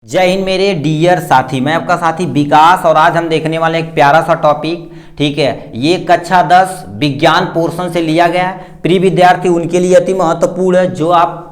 जय हिंद मेरे डियर साथी। मैं आपका साथी विकास और आज हम देखने वाले एक प्यारा सा टॉपिक, ठीक है। ये कक्षा 10 विज्ञान पोर्शन से लिया गया है। प्रिय विद्यार्थी उनके लिए अति महत्वपूर्ण है जो आप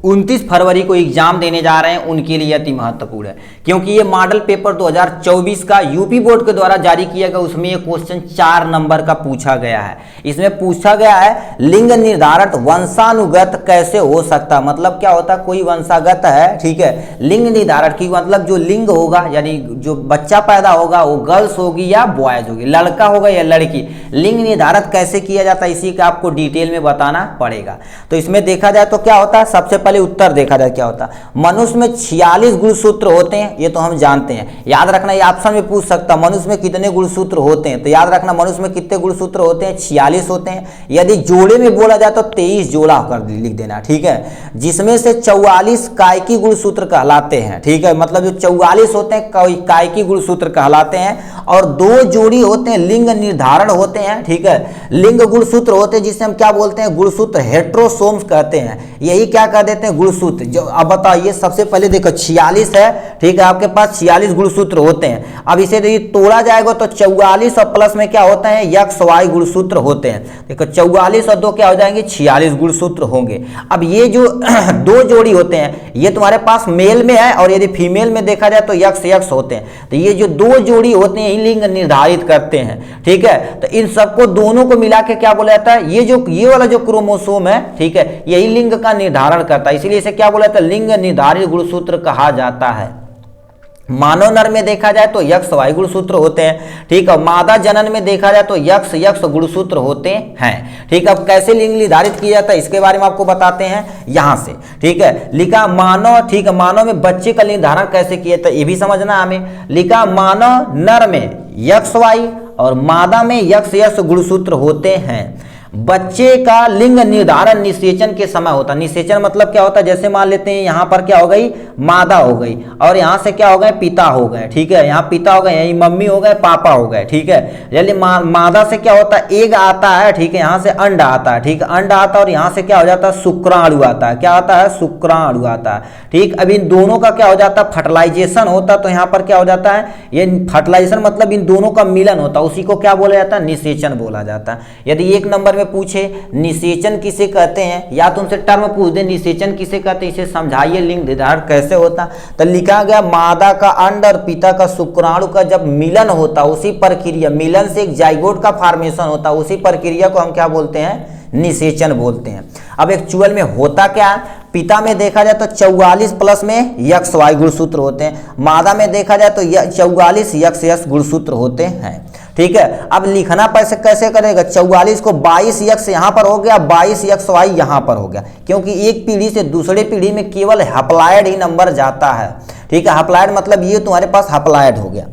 29 फरवरी को एग्जाम देने जा रहे हैं, उनके लिए अति महत्वपूर्ण है क्योंकि ये मॉडल पेपर 2024 का यूपी बोर्ड के द्वारा जारी किया गया। उसमें ये क्वेश्चन 4 नंबर का पूछा गया है। इसमें पूछा गया है लिंग निर्धारण वंशानुगत कैसे हो सकता। मतलब क्या होता है, कोई वंशागत है, ठीक है। लिंग निर्धारण की मतलब जो लिंग होगा यानी जो बच्चा पैदा होगा वो गर्ल्स होगी या बॉयज होगी, लड़का होगा या लड़की, लिंग निर्धारण कैसे किया जाता है इसी का आपको डिटेल में बताना पड़ेगा। तो इसमें देखा जाए तो क्या होता है, सबसे पहले उत्तर देखा जाए क्या होता है। मनुष्य में 46 गुणसूत्र होते हैं, ये तो हम जानते हैं। याद रखना, ये ऑप्शन में पूछ सकता मनुष्य में कितने गुणसूत्र होते हैं, तो याद रखना मनुष्य में कितने गुणसूत्र होते हैं, 46 होते हैं। यदि जोड़े में बोला जाए तो 23 जोड़ा होकर लिख देना, ठीक है। जिसमें से 44 कायकी गुणसूत्र कहलाते हैं, ठीक है। मतलब जो 44 होते हैं कायकी गुणसूत्र कहलाते हैं और 2 जोड़ी होते हैं लिंग निर्धारण होते हैं, ठीक है। लिंग गुणसूत्र होते हैं जिसे हम क्या बोलते हैं, गुणसूत्र हेट्रोसोम्स कहते हैं। यही क्या कह देते हैं, गुणसूत्र। जो अब बताइए, सबसे पहले देखो 46 है, ठीक है। आपके पास 46 गुणसूत्र होते हैं। अब इसे यदि तोड़ा जाएगा तो 44 और प्लस में क्या होता है, एक्स वाई गुणसूत्र होते हैं। देखो 44 और 2 क्या हो जाएंगे, 46 गुणसूत्र होंगे। अब ये जो 2 जोड़ी होते हैं ये तुम्हारे पास मेल में है और यदि फीमेल में देखा जाए तो एक्स एक्स होते हैं। तो ये जो 2 जोड़ी होते हैं लिंग निर्धारित करते हैं, ठीक है। तो इन सबको दोनों को मिला के क्या बोला जाता है, ये वाला जो क्रोमोसोम है, ठीक है, यही लिंग का निर्धारण करता है। इसीलिए इसे क्या बोला जाता है, लिंग निर्धारित गुणसूत्र कहा जाता है। मानव नर में देखा जाए तो यक्ष वाई गुणसूत्र होते हैं, ठीक है। मादा जनन में देखा जाए तो यक्ष यक्ष गुणसूत्र होते हैं, ठीक है। अब कैसे लिंग निर्धारित किया जाता है इसके बारे में आपको बताते हैं यहां से, ठीक है। लिखा मानव, ठीक है, मानव में बच्चे का निर्धारण कैसे किया जाता है ये भी समझना हमें। लिखा मानव नर में यक्ष वाई और मादा में यक्ष यक्ष गुणसूत्र होते हैं। बच्चे का लिंग निर्धारण निषेचन के समय होता है। निषेचन मतलब क्या होता है, जैसे मान लेते हैं यहाँ पर क्या हो गई, मादा हो गई और यहाँ से क्या हो गए, पिता हो गए, ठीक है। यहाँ पिता हो गए, यही मम्मी हो गए, पापा हो गए, ठीक है। यदि मादा से क्या होता है, एग आता है, ठीक है, यहाँ से अंड आता है, ठीक है, अंड आता है और यहाँ से क्या हो जाता है, शुक्राणु आता है। क्या आता है, शुक्राणु आता है, ठीक। अब इन दोनों का क्या हो जाता है, फर्टिलाइजेशन होता है। तो यहाँ पर क्या हो जाता है, ये फर्टिलाइजेशन मतलब इन दोनों का मिलन होता है, उसी को क्या बोला जाता है, निषेचन बोला जाता है। यदि 1 नंबर पूछे निषेचन किसे कहते हैं या तुमसे टर्म पूछ दे निषेचन किसे कहते हैं, इसे समझाइए लिंग निर्धारण कैसे होता। तो लिखा गया मादा का अंड और पिता का शुक्राणु का जब मिलन होता उसी प्रक्रिया, मिलन से एक जाइगोट का फॉर्मेशन होता, उसी प्रक्रिया को हम क्या बोलते हैं, निषेचन बोलते हैं। अब एक्चुअल में होता क्या है, पिता में देखा जाए तो 44 प्लस में यक्ष वाई गुणसूत्र होते हैं, मादा में देखा जाए तो 44 यक्ष यक्ष गुणसूत्र होते हैं, ठीक है। अब लिखना कैसे करेगा, 44 को 22 यक्ष यहाँ पर हो गया, 22 यक्ष वाई यहाँ पर हो गया, क्योंकि एक पीढ़ी से दूसरे पीढ़ी में केवल हैप्लॉइड ही नंबर जाता है, ठीक है। हैप्लॉइड मतलब ये तुम्हारे पास हैप्लॉइड हो गया,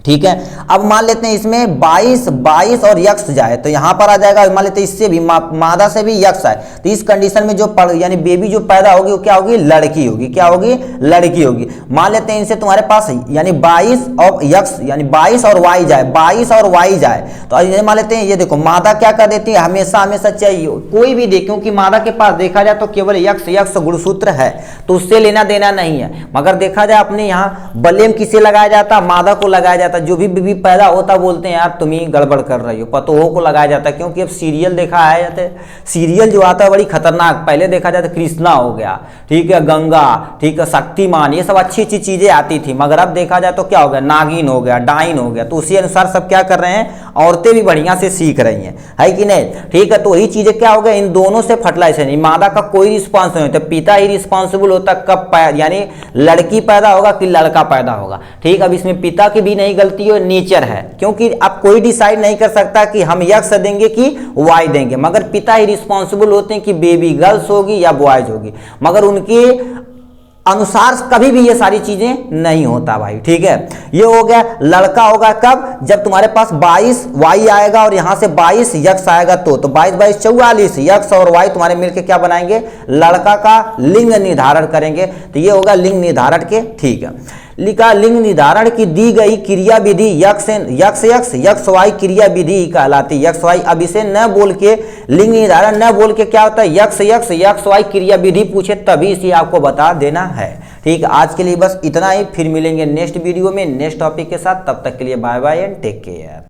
ठीक है। अब मान लेते हैं इसमें 22 और यक्ष जाए तो यहाँ पर आ जाएगा। मान लेते हैं इससे भी मादा से भी यक्ष आए तो इस कंडीशन में जो यानी बेबी जो पैदा होगी वो क्या होगी, लड़की होगी। क्या होगी, लड़की होगी। मान लेते हैं इनसे तुम्हारे पास यानी 22 और यक्ष यानी 22 और वाई जाए, 22 और वाई जाए तो मान लेते हैं ये देखो मादा क्या कर देती है, हमेशा हमेशा चाहिए कोई भी दे, क्योंकि मादा के पास देखा जाए तो केवल यक्ष यक्ष गुणसूत्र है तो उससे लेना देना नहीं है। मगर देखा जाए अपने यहाँ बलेम किसे लगाया जाता, मादा को लगाया जाता। जो भी बेबी पैदा होता बोलते हैं यार तुम ही गड़बड़ कर रही हो, पतोहों को लगाया जाता है। क्योंकि अब सीरियल देखा है जाते, सीरियल जो आता है बड़ी खतरनाक। पहले देखा जाता कृष्णा हो गया, ठीक है, गंगा, ठीक है, शक्तिमान, ये सब अच्छी अच्छी चीजें आती थी। मगर अब देखा जाए तो क्या हो गया, नागिन हो गया, डाइन हो गया। तो उसी अनुसार सब क्या कर रहे हैं, औरतें भी बढ़िया से सीख रही हैं, है कि नहीं, ठीक है। तो वही चीजें क्या हो गया, इन दोनों से फर्टिलाइजेशन, मादा का कोई रिस्पॉन्स नहीं होता, पिता ही रिस्पॉन्सिबल होता कब यानी लड़की पैदा होगा कि लड़का पैदा होगा, ठीक। अब इसमें पिता की भी नहीं गलती है, नेचर है, क्योंकि अब कोई डिसाइड नहीं कर सकता कि हम यक्ष देंगे कि वाई देंगे, मगर पिता ही रिस्पॉन्सिबल होते हैं कि बेबी गर्ल्स होगी या बॉयज होगी। मगर उनके अनुसार कभी भी ये सारी चीजें नहीं होता भाई, ठीक है। ये हो गया, लड़का होगा कब, जब तुम्हारे पास 22 वाई आएगा और यहां से 22 यक्ष आएगा तो 22 44 यक्ष और वाई तुम्हारे मिलके क्या बनाएंगे, लड़का का लिंग निर्धारण करेंगे। तो ये होगा लिंग निर्धारण के, ठीक है। लिखा लिंग निर्धारण की दी गई क्रिया विधि यक्ष वाई क्रिया विधि कहलाती। यक्ष वाई, अब इसे न बोल के लिंग निर्धारण न बोल के क्या होता है, यक्ष वाई क्रिया विधि पूछे तभी इसे आपको बता देना है। ठीक, आज के लिए बस इतना ही, फिर मिलेंगे नेक्स्ट वीडियो में नेक्स्ट टॉपिक के साथ। तब तक के लिए bye bye and take care.